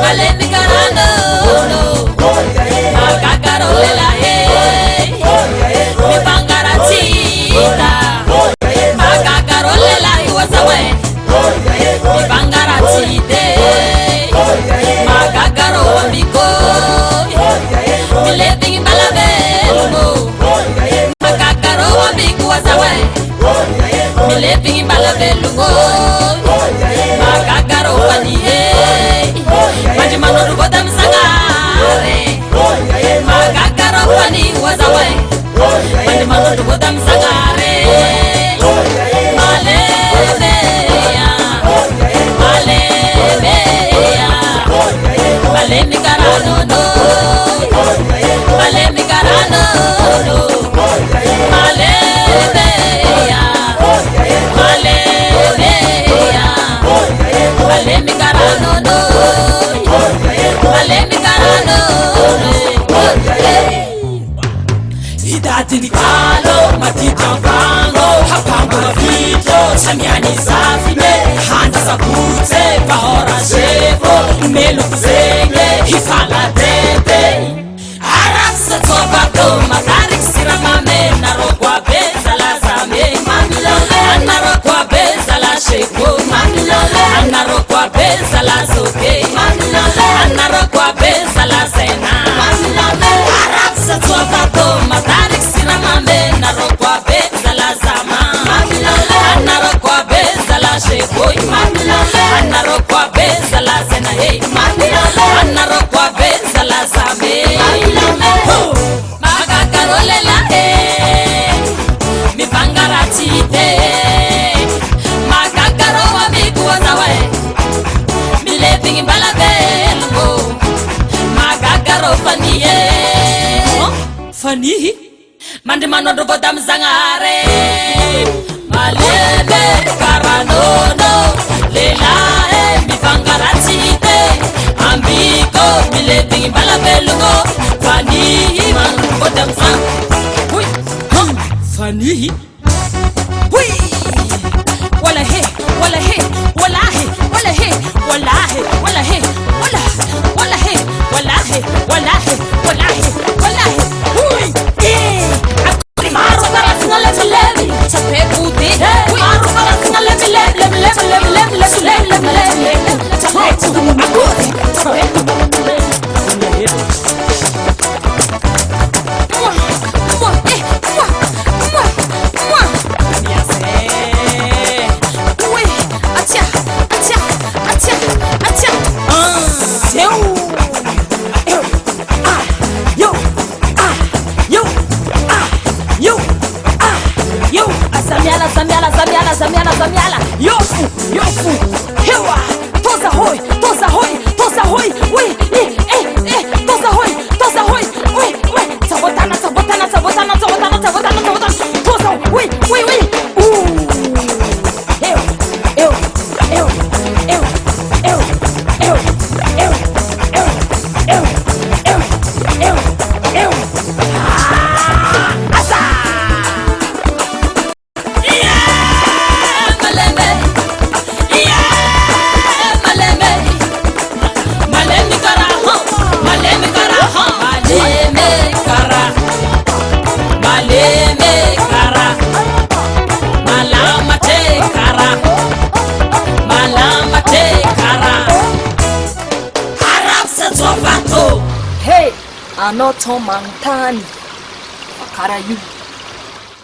Malemi Karano, Magagaro Lelae, Mibangaratita, Magagaro Lelae was away, Mibangaratite, Magagaro Amico, Living in Balabello, Magagaro Amico was away, Living in Balabello, Magagaro Panie. Majimano Rugodam Sagare, Magagaro Pani was away. Majimano Rugodam Sagare, Malevea, Malevea, Malemi Karano, Malemi Karano, Malevea, Malevea, Malemi Karano. Idatini kalo matita bango hapango mafito samiani zafine handa sabute bahora shevo melu kuzenge hifala tete arasa tobato matarik siramame narokwa beza la zame mamilole narokwa beza la sheko mamilole narokwa beza la soke mamilole narokwa beza la sena mamilole arasa tobato matarik siramame narokwa beza la zama mamilole narokwa beza la sheko mamilole narokwa beza la sena hey mamilole narokwa beza la zame mamilole magagarolela hey mibangaratite magagaro amikuwazawe mileving balabelgo magagaro faniye fanihi mande manodo godam zangare malebe karanono lela mibangaratite ambiko mileving balabelgo fanihi manodo godam zang hui fanihi hui wala he wala he wala he wala he wala he wala he wala wala he wala he wala he wala he wala he hui akuri maro para sinale levi chape kuti maro para sinale levi chape kuti akuri chape Zamiala, yofu, hewa, toza hoi, we, toza hoi, we, sabotana, toza, we, Hey, Anoto Mantani, Akara you.